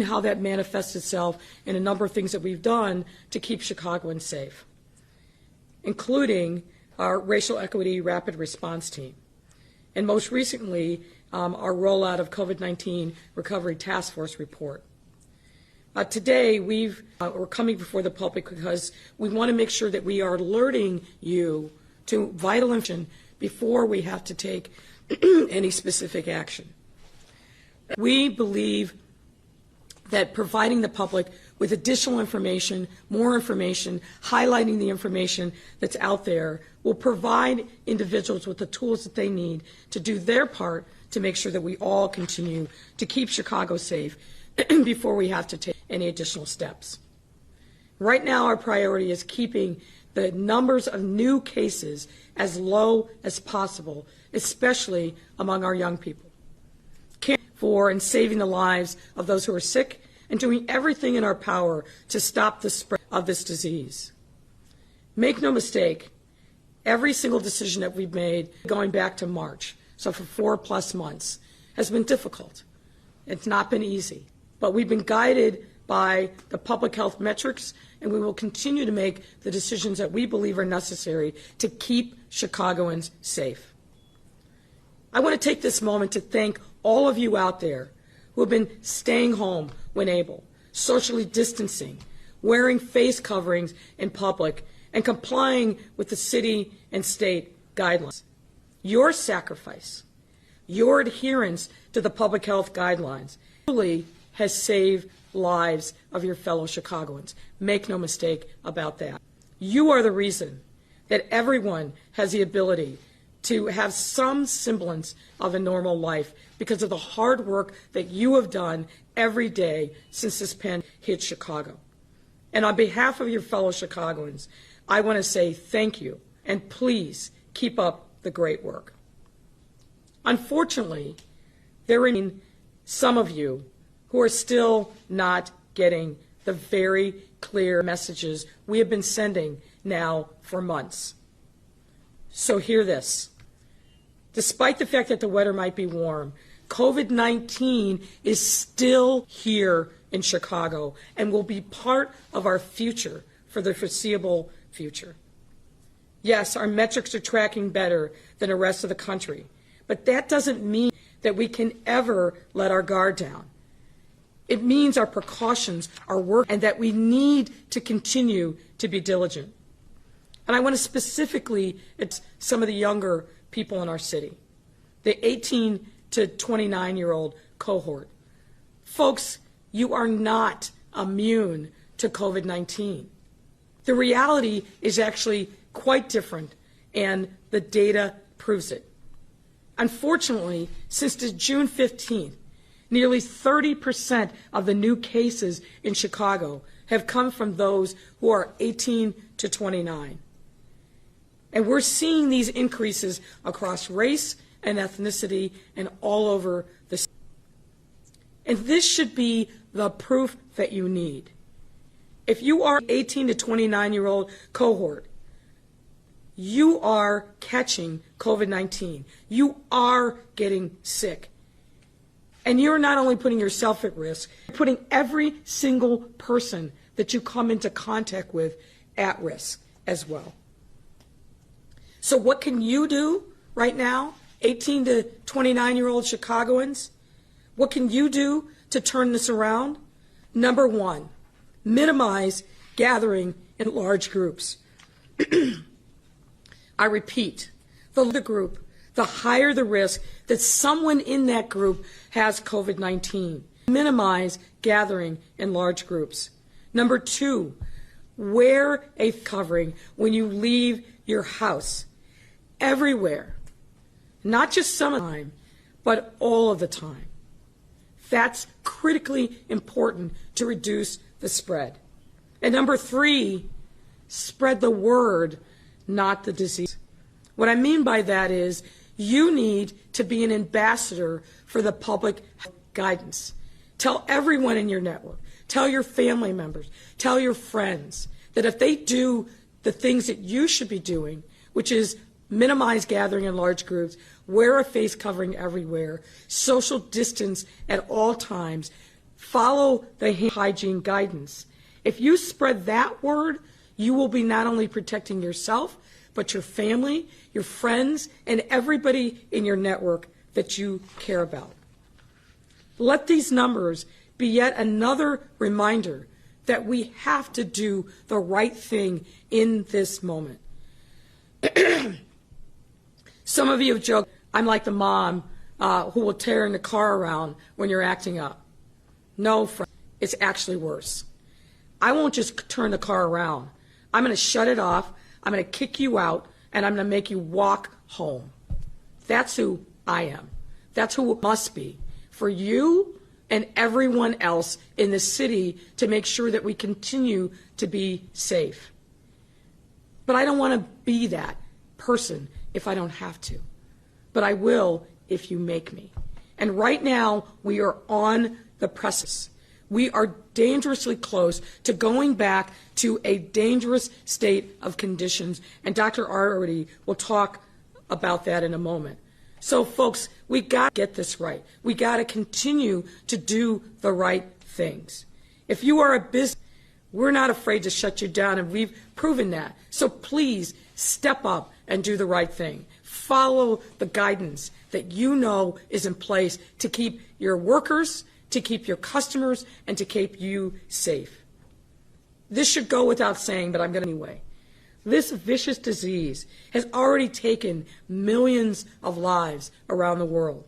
how that manifests itself in a number of things that we've done to keep Chicagoans safe, including our racial equity rapid response team, and most recently, our rollout of COVID-19 Recovery Task Force report. Today, we're coming before the public because we want to make sure that we are alerting you to vital information before we have to take any specific action. We believe that providing the public with additional information, more information, highlighting the information that's out there will provide individuals with the tools that they need to do their part to make sure that we all continue to keep Chicago safe before we have to take any additional steps. Right now, our priority is keeping the numbers of new cases as low as possible, especially among our young people, caring for and saving the lives of those who are sick, and doing everything in our power to stop the spread of this disease. Make no mistake, every single decision that we've made going back to March, so for 4+ months, has been difficult. It's not been easy, but we've been guided by the public health metrics, and we will continue to make the decisions that we believe are necessary to keep Chicagoans safe. I want to take this moment to thank all of you out there who have been staying home when able, socially distancing, wearing face coverings in public, and complying with the city and state guidelines. Your sacrifice, your adherence to the public health guidelines truly has saved lives of your fellow Chicagoans. Make no mistake about that. You are the reason that everyone has the ability to have some semblance of a normal life because of the hard work that you have done every day since this pandemic hit Chicago. And on behalf of your fellow Chicagoans, I want to say thank you, and please keep up the great work. Unfortunately, there remain some of you who are still not getting the very clear messages we have been sending now for months. So hear this. Despite the fact that the weather might be warm, COVID-19 is still here in Chicago and will be part of our future for the foreseeable future. Yes, our metrics are tracking better than the rest of the country, but that doesn't mean that we can ever let our guard down. It means our precautions are working and that we need to continue to be diligent. And I want to specifically address some of the younger people in our city, the 18 to 29-year-old cohort. Folks, you are not immune to COVID-19. The reality is actually quite different, and the data proves it. Unfortunately, since June 15th, nearly 30% of the new cases in Chicago have come from those who are 18 to 29. And we're seeing these increases across race and ethnicity and all over the state. And this should be the proof that you need. If you are 18 to 29-year-old cohort, you are catching COVID-19. You are getting sick. And you're not only putting yourself at risk, you're putting every single person that you come into contact with at risk as well. So what can you do right now, 18 to 29-year-old Chicagoans? What can you do to turn this around? Number one, minimize gathering in large groups. I repeat, the larger the group, the higher the risk that someone in that group has COVID-19. Minimize gathering in large groups. Number two, wear a covering when you leave your house. Everywhere. Not just some of the time, but all of the time. That's critically important to reduce the spread. And number three, spread the word, not the disease. What I mean by that is you need to be an ambassador for the public health guidance. Tell everyone in your network, tell your family members, tell your friends that if they do the things that you should be doing, which is minimize gathering in large groups, wear a face covering everywhere, social distance at all times, Follow the hygiene guidance. If you spread that word, you will be not only protecting yourself, but your family, your friends, and everybody in your network that you care about. Let these numbers be yet another reminder that we have to do the right thing in this moment. Some of you have joked, I'm like the mom who will tear the car around when you're acting up. No, friend, it's actually worse. I won't just turn the car around. I'm going to shut it off, I'm going to kick you out, and I'm going to make you walk home. That's who I am. That's who it must be for you and everyone else in the city to make sure that we continue to be safe. But I don't want to be that person if I don't have to. But I will if you make me. And right now, we are on the precipice. We are dangerously close to going back to a dangerous state of conditions, and Dr. Arwady will talk about that in a moment. So, folks, we got to get this right. We got to continue to do the right things. If you are a business, we're not afraid to shut you down, and we've proven that. So please step up and do the right thing. Follow the guidance that you know is in place to keep your workers, to keep your customers, and to keep you safe. This should go without saying, but I'm going to anyway. This vicious disease has already taken millions of lives around the world.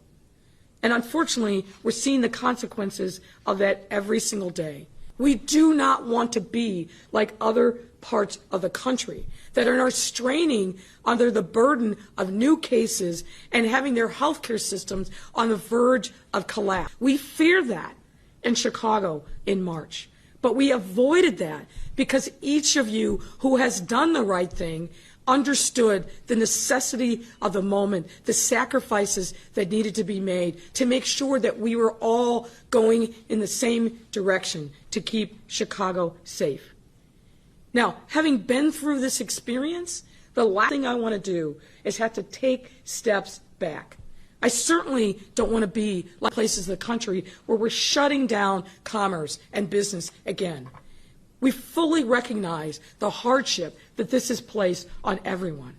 And unfortunately, we're seeing the consequences of that every single day. We do not want to be like other parts of the country that are straining under the burden of new cases and having their healthcare systems on the verge of collapse. We feared that in Chicago in March, but we avoided that because each of you who has done the right thing understood the necessity of the moment, the sacrifices that needed to be made to make sure that we were all going in the same direction to keep Chicago safe. Now, having been through this experience, the last thing I want to do is have to take steps back. I certainly don't want to be like places in the country where we're shutting down commerce and business again. We fully recognize the hardship that this has placed on everyone.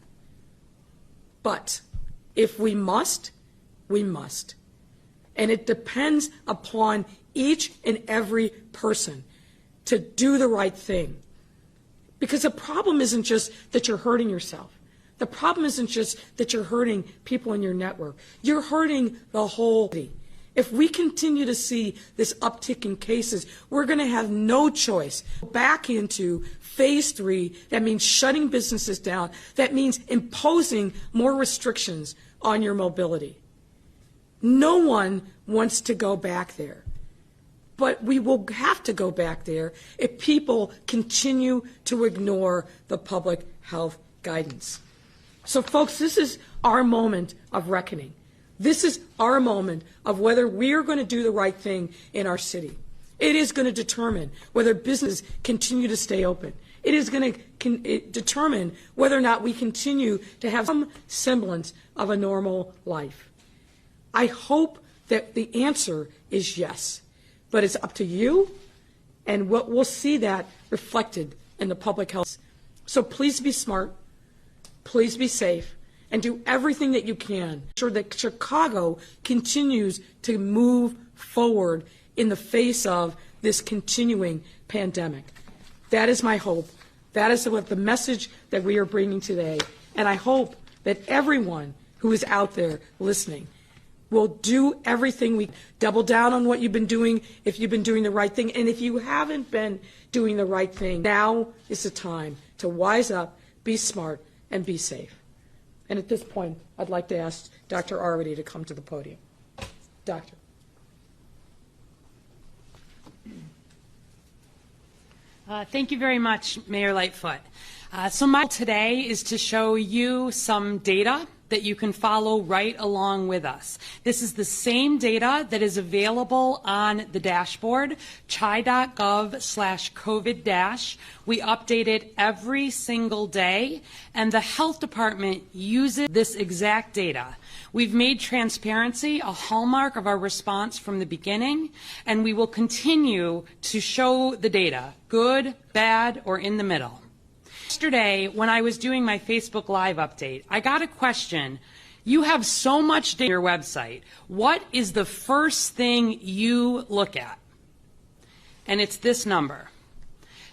But if we must, we must. And it depends upon each and every person to do the right thing. Because the problem isn't just that you're hurting yourself. The problem isn't just that you're hurting people in your network. You're hurting the whole city. If we continue to see this uptick in cases, we're going to have no choice. Back into phase 3, that means shutting businesses down. That means imposing more restrictions on your mobility. No one wants to go back there. But we will have to go back there if people continue to ignore the public health guidance. So, folks, this is our moment of reckoning. This is our moment of whether we are going to do the right thing in our city. It is going to determine whether businesses continue to stay open. It is going to determine whether or not we continue to have some semblance of a normal life. I hope that the answer is yes, but it's up to you, and we'll see that reflected in the public health. So please be smart, please be safe, and do everything that you can to ensure that Chicago continues to move forward in the face of this continuing pandemic. That is my hope. That is what the message that we are bringing today. And I hope that everyone who is out there listening will do everything we double down on what you've been doing if you've been doing the right thing. And if you haven't been doing the right thing, now is the time to wise up, be smart, and be safe. And at this point, I'd like to ask Dr. Arwady to come to the podium. Doctor. Thank you very much, Mayor Lightfoot. So my goal today is to show you some data that you can follow right along with us. This is the same data that is available on the dashboard, chi.gov/COVID-. We update it every single day, and the health department uses this exact data. We've made transparency a hallmark of our response from the beginning, and we will continue to show the data, good, bad, or in the middle. Yesterday, when I was doing my Facebook Live update, I got a question. You have so much data on your website. What is the first thing you look at? And it's this number.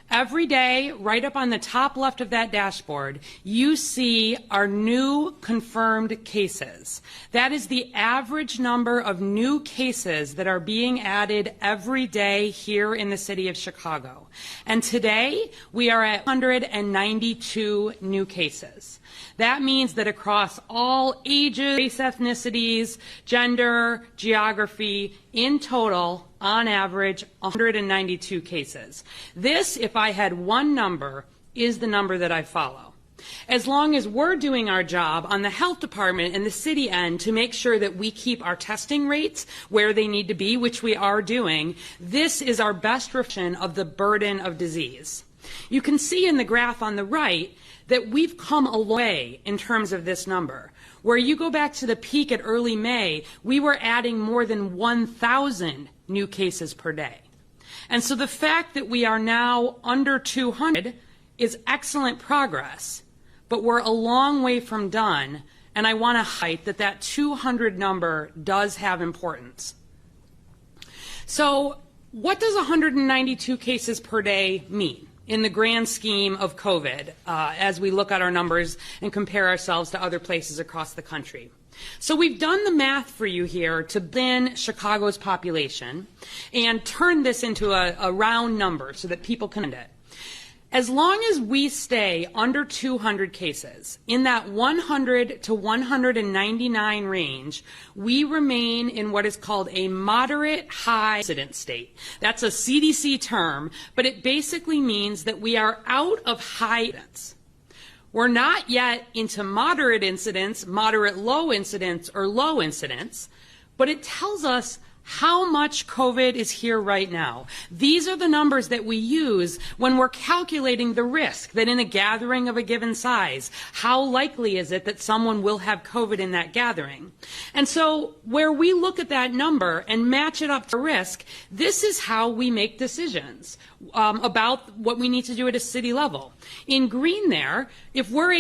Every day, right up on the top left of that dashboard, you see our new confirmed cases. That is the average number of new cases that are being added every day here in the city of Chicago. And today, we are at 192 new cases. That means that across all ages, race, ethnicities, gender, geography, in total, on average, 192 cases. This, if I had one number, is the number that I follow. As long as we're doing our job on the health department and the city end to make sure that we keep our testing rates where they need to be, which we are doing, this is our best reflection of the burden of disease. You can see in the graph on the right that we've come a long way in terms of this number. Where you go back to the peak at early May, we were adding more than 1,000 new cases per day. And so the fact that we are now under 200 is excellent progress, but we're a long way from done, and I want to highlight that that 200 number does have importance. So what does 192 cases per day mean in the grand scheme of COVID as we look at our numbers and compare ourselves to other places across the country? So we've done the math for you here to bin Chicago's population and turn this into a round number so that people can understand it. As long as we stay under 200 cases, in that 100 to 199 range, we remain in what is called a moderate high incidence state. That's a CDC term, but it basically means that we are out of high incidence. We're not yet into moderate incidence, moderate low incidence, or low incidence, but it tells us how much COVID is here right now. These are the numbers that we use when we're calculating the risk that in a gathering of a given size, how likely is it that someone will have COVID in that gathering? And so where we look at that number and match it up to risk, this is how we make decisions about what we need to do at a city level. In green there, if we're able